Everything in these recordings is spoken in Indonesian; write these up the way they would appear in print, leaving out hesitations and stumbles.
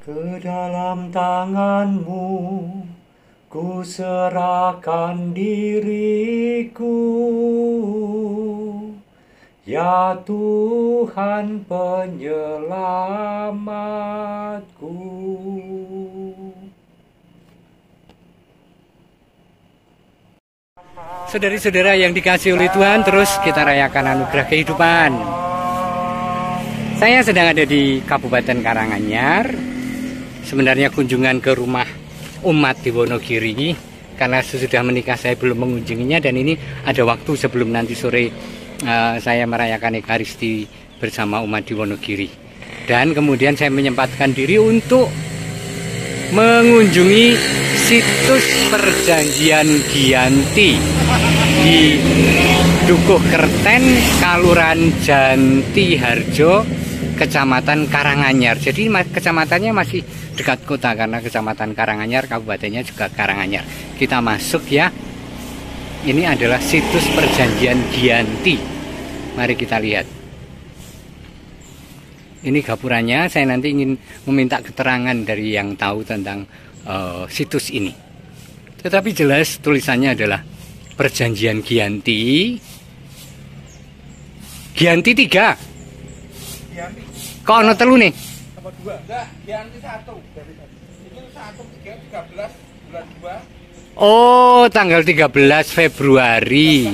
Ke dalam tangan-Mu ku serahkan diriku, ya Tuhan penyelamatku. Saudari-saudara yang dikasihi oleh Tuhan, terus kita rayakan anugerah kehidupan. Saya sedang ada di Kabupaten Karanganyar. Sebenarnya kunjungan ke rumah umat di Wonogiri, karena sesudah menikah saya belum mengunjunginya, dan ini ada waktu sebelum nanti sore saya merayakan Ekaristi bersama umat di Wonogiri. Dan kemudian saya menyempatkan diri untuk mengunjungi situs Perjanjian Giyanti di Dukuh Kerten, Kalurahan Jantiharjo, Kecamatan Karanganyar. Jadi kecamatannya masih dekat kota, karena Kecamatan Karanganyar, kabupatennya juga Karanganyar. Kita masuk ya. Ini adalah situs Perjanjian Giyanti. Mari kita lihat. Ini gapurannya. Saya nanti ingin meminta keterangan dari yang tahu tentang situs ini. Tetapi jelas tulisannya adalah Perjanjian Giyanti. Giyanti 3. Giyanti. Kok ono telu nih? Apa 2? Enggak, Giyanti 1. Ini 1 13 bulan 2. Oh, tanggal 13 Februari.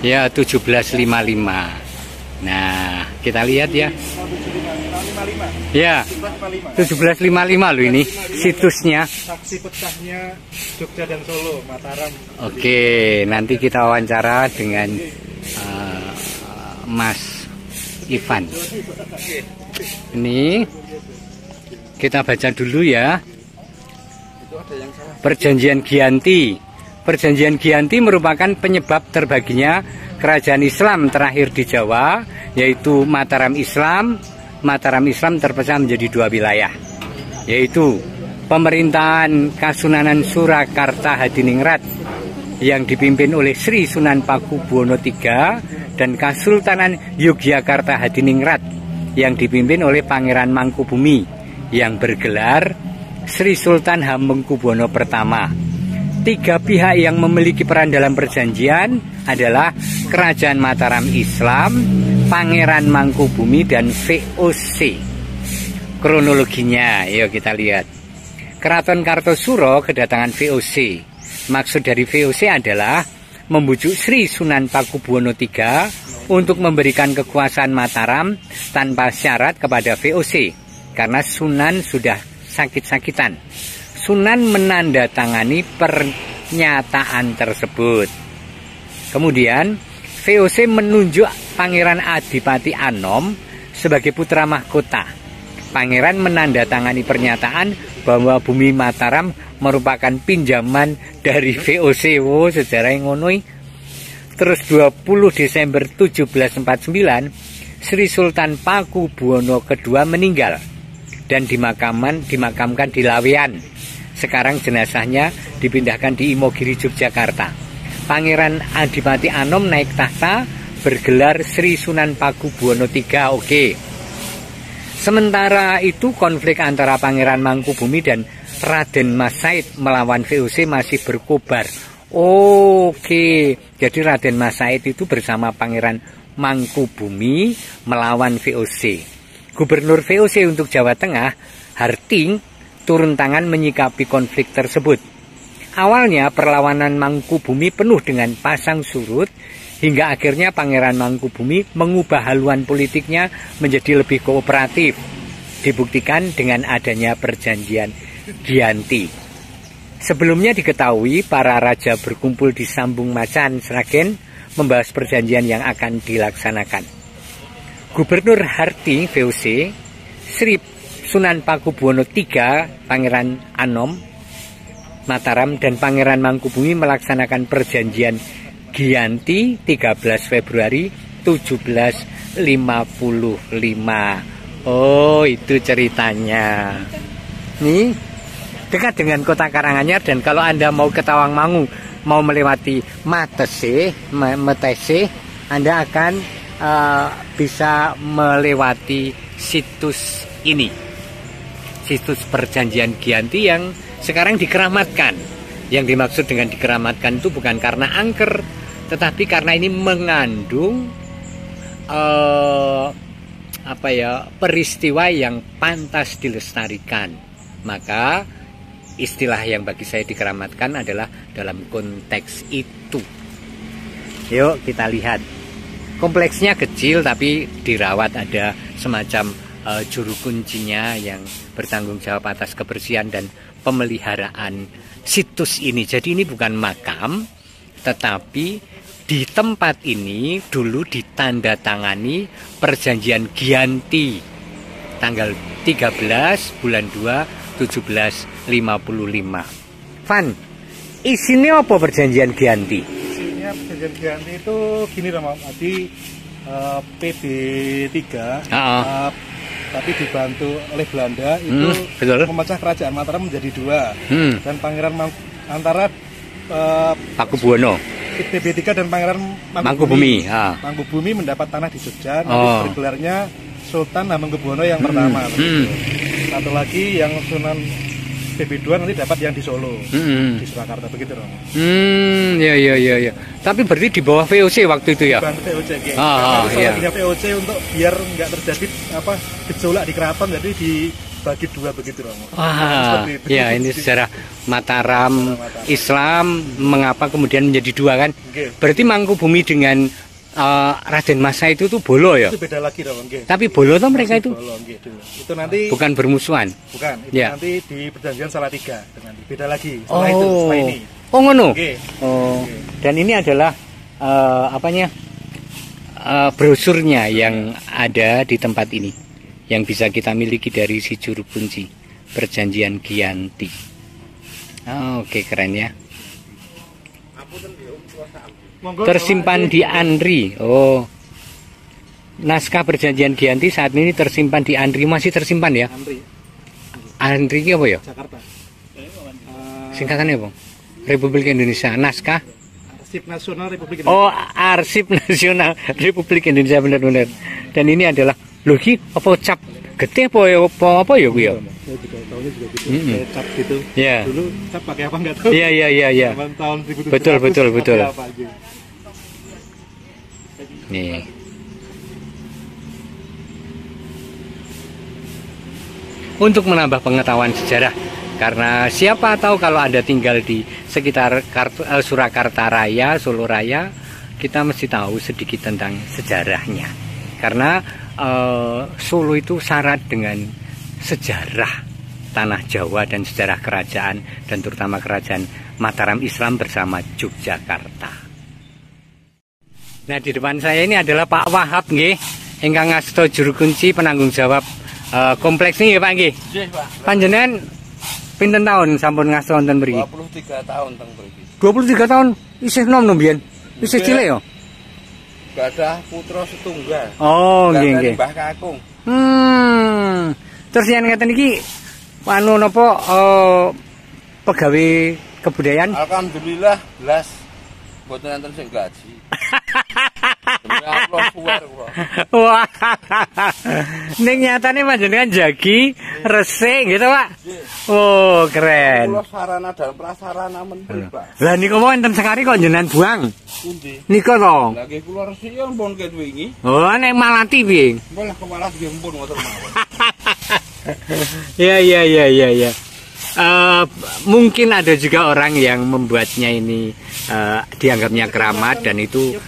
Ya, 1755. Nah, kita lihat ya. Ya, 1755 loh ini situsnya. Saksi pecahnya Jogja dan Solo, Mataram. Oke, nanti kita wawancara dengan Mas Ivan. Ini kita baca dulu ya. Perjanjian Giyanti. Perjanjian Giyanti merupakan penyebab terbaginya kerajaan Islam terakhir di Jawa, yaitu Mataram Islam. Mataram Islam terpecah menjadi 2 wilayah, yaitu pemerintahan Kasunanan Surakarta Hadiningrat yang dipimpin oleh Sri Sunan Pakubuwono III, dan Kasultanan Yogyakarta Hadiningrat yang dipimpin oleh Pangeran Mangkubumi yang bergelar Sri Sultan Hamengkubuwono I. 3 pihak yang memiliki peran dalam perjanjian adalah Kerajaan Mataram Islam, Pangeran Mangkubumi, dan VOC. Kronologinya, yuk kita lihat. Keraton Kartosuro kedatangan VOC. Maksud dari VOC adalah membujuk Sri Sunan Pakubuwono III untuk memberikan kekuasaan Mataram tanpa syarat kepada VOC, karena Sunan sudah sakit-sakitan. Sunan menandatangani pernyataan tersebut. Kemudian VOC menunjuk Pangeran Adipati Anom sebagai putra mahkota. Pangeran menandatangani pernyataan bahwa bumi Mataram merupakan pinjaman dari VOC. Oh, sejarah yang ngonoi. Terus 20 Desember 1749 Sri Sultan Pakubuwono II meninggal dan dimakamkan di Laweyan. Sekarang jenazahnya dipindahkan di Imogiri, Yogyakarta. Pangeran Adipati Anom naik tahta bergelar Sri Sunan Pakubuwono III. Oke. Sementara itu konflik antara Pangeran Mangkubumi dan Raden Mas Said melawan VOC masih berkobar. Oke. Jadi Raden Mas Said itu bersama Pangeran Mangkubumi melawan VOC. Gubernur VOC untuk Jawa Tengah, Harting, turun tangan menyikapi konflik tersebut. Awalnya perlawanan Mangkubumi penuh dengan pasang surut, hingga akhirnya Pangeran Mangkubumi mengubah haluan politiknya menjadi lebih kooperatif. Dibuktikan dengan adanya Perjanjian Giyanti. Sebelumnya diketahui para raja berkumpul di Sambung Macan, Sragen, membahas perjanjian yang akan dilaksanakan. Gubernur Harting VOC, Sri Sunan Pakubuwono III, Pangeran Anom, Mataram, dan Pangeran Mangkubumi melaksanakan Perjanjian Giyanti 13 Februari 1755. Oh, itu ceritanya. Nih, dekat dengan kota Karanganyar, dan kalau Anda mau ke Tawangmangu, mau melewati Metese, Anda akan bisa melewati situs ini. situs Perjanjian Giyanti yang sekarang dikeramatkan. Yang dimaksud dengan dikeramatkan itu bukan karena angker, tetapi karena ini mengandung peristiwa yang pantas dilestarikan. Maka istilah yang bagi saya dikeramatkan adalah dalam konteks itu. Yuk kita lihat. Kompleksnya kecil tapi dirawat, ada semacam juru kuncinya yang bertanggung jawab atas kebersihan dan pemeliharaan situs ini. Jadi ini bukan makam, tetapi di tempat ini dulu ditandatangani Perjanjian Giyanti tanggal 13 bulan 2 1755. Van, isinya apa Perjanjian Giyanti? Isinya Perjanjian Giyanti itu gini loh, tadi PB3 tapi dibantu oleh Belanda itu betul. memecah kerajaan Mataram menjadi dua, dan Pangeran antara Pakubuwono, PB3 dan Pangeran Mangkubumi. Mangkubumi mendapat tanah di Jogja, nanti bergelarnya Sultan Hamengkubuwono yang pertama. Satu lagi yang Sunan PB2 nanti dapat yang di Solo, di Surakarta, begitu dong. Ya. Tapi berarti di bawah VOC waktu itu ya? Bantu VOC, iya. VOC untuk biar nggak terjadi gejolak di keraton, jadi dibagi dua begitu dong. Ya ini sejarah Mataram Islam mengapa kemudian menjadi dua kan? Berarti Mangkubumi dengan Raden Masa itu tuh bolo ya? Itu beda lagi dong. Tapi bolo tuh mereka itu? Bolo, itu nanti bukan bermusuhan? Bukan, itu nanti di Perjanjian Salatiga. Beda lagi setelah itu, setelah ini. Oh ngono? Dan ini adalah brosurnya yang ada di tempat ini, yang bisa kita miliki dari si juru kunci Perjanjian Giyanti. Oke, keren ya. Tersimpan di Andri. Naskah Perjanjian Giyanti saat ini tersimpan di Andri, masih tersimpan ya? Andri apa ya? Jakarta. Singkatannya apa? Republik Indonesia. Naskah Arsip Nasional Republik Indonesia. Arsip Nasional Republik Indonesia, benar-benar. Dan ini adalah logi apa cap getih apa ya gue ya? Saya juga tahunya juga gitu. Cap gitu. Yeah. Dulu cap pakai apa enggak tahu. Iya. Tahun 1700. Betul. Nih. Untuk menambah pengetahuan sejarah, karena siapa tahu kalau Anda tinggal di sekitar Surakarta Raya, Solo Raya, kita mesti tahu sedikit tentang sejarahnya. Karena Solo itu syarat dengan sejarah tanah Jawa dan sejarah kerajaan, dan terutama kerajaan Mataram Islam bersama Yogyakarta. Nah, di depan saya ini adalah Pak Wahab nggih, ingkang ngasta juru kunci penanggung jawab kompleks ini ya Pak nggih. Nggih, Pak. Panjenengan pinten tahun sampun ngasta wonten mriki? 23 tahun teng mriki. 23 tahun isih nom mbiyen. Isih cilik ya? Gadah putra setunggal. Oh, nggih. Mbah Kakung. Terus yen ngeten iki anu napa pegawai kebudayaan? Alhamdulillah belas mboten enten sing gaji. Wah, ning nyatane panjenengan jagi resik gitu Pak. Oh keren. Kula sarana dan prasarana menteri Pak. Lah niku mau enten sekali kok jenengan buang. Pundi? Niku to. Lah nggih kula resik ya pun ket wingi. Oh nek Malati piye? Malah kewalas nggih pun ngoten mawon. Ya. Mungkin ada juga orang yang membuatnya ini dianggapnya keramat, dan itu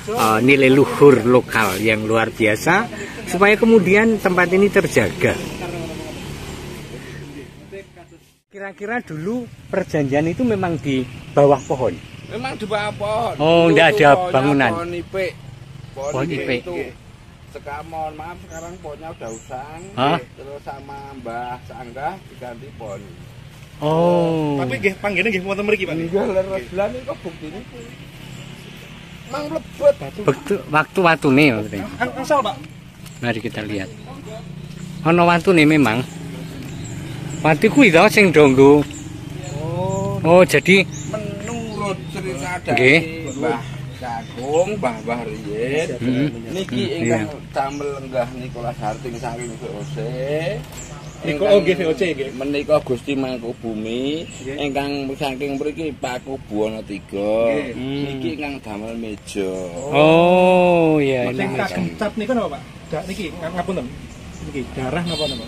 nilai luhur lokal yang luar biasa supaya kemudian tempat ini terjaga. Kira-kira dulu perjanjian itu memang di bawah pohon? Memang di bawah pohon. Oh, enggak ada bangunan. Pohon ipek. Pohon ipek. Sekarang maaf sekarang pohonnya udah usang. Terus sama Mbah Sanggah diganti pohon. Oh. Tapi nggih panggene nggih wonten mriki Pak. Nggih leres lan niku buktine kuwi. Mang mlebet Waktu-watune maksudnya. Asal Pak. Mari kita lihat. Ana watune memang. Wati kuwi to sing donggo. Oh, jadi menurut cerita dari Mbah Kakung, Mbah Riyen, niki ingkang damel lenggah Nicholas Harting saking VOC. Niku nggih VOC nggih. Menika Gusti Mangkubumi ingkang saking mriki Paku Buwana III. Niki ingkang damel meja. Oh, iya Sing ini. kagem cat niku napa, Pak? Dak niki ngapunten. Niki darah napa napa?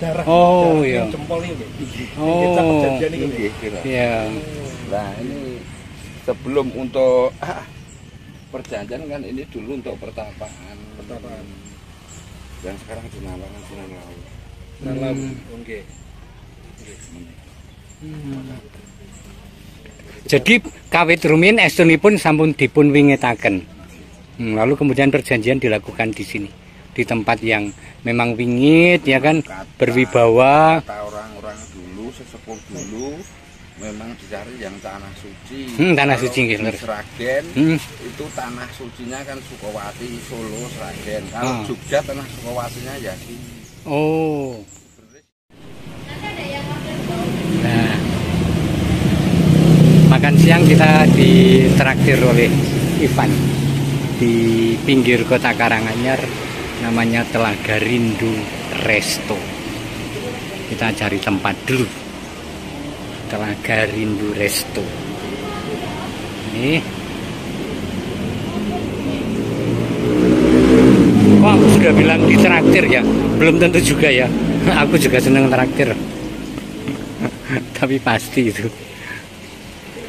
Darah. Oh, Darah iya. yang jempol niku nggih. Oh. Niki cat perjanjian niku nggih. Iya. Nah, ini sebelum untuk perjanjian kan ini dulu untuk pertapaan. Dan sekarang dinamakan Sunan Lawu. Dalam nggih. Jadi kawit rumiyin estunipun sampun dipun wingitaken. Lalu kemudian perjanjian dilakukan di sini, di tempat yang memang wingit ya kan, berwibawa. Kata orang-orang dulu, sesepuh dulu memang dicari yang tanah suci. Tanah suci nggih, Kalau di Sragen itu tanah sucinya kan Sukowati, Solo, Sragen. Kalau Jogja tanah Sukowatinya ya sini. Oh. Nah, makan siang kita ditraktir oleh Ivan di pinggir kota Karanganyar, namanya Telaga Rindu Resto. Kita cari tempat dulu. Telaga Rindu Resto. Ini. Kok aku sudah bilang ditraktir ya? Belum tentu juga ya. Aku juga senang traktir. Tapi pasti itu.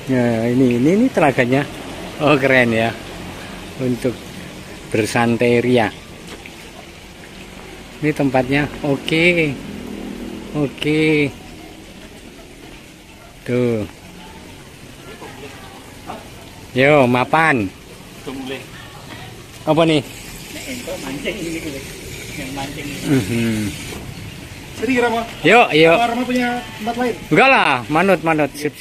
Nah, ini telaganya. Oh, keren ya. Untuk bersantai ria. Ini tempatnya. Oke. Oke. Tuh. Yo, mapan. Apa nih? Mancing ini yang mancing. Jadi Rama. Yuk, yuk. Rama punya tempat lain? Enggak lah, manut. Sip.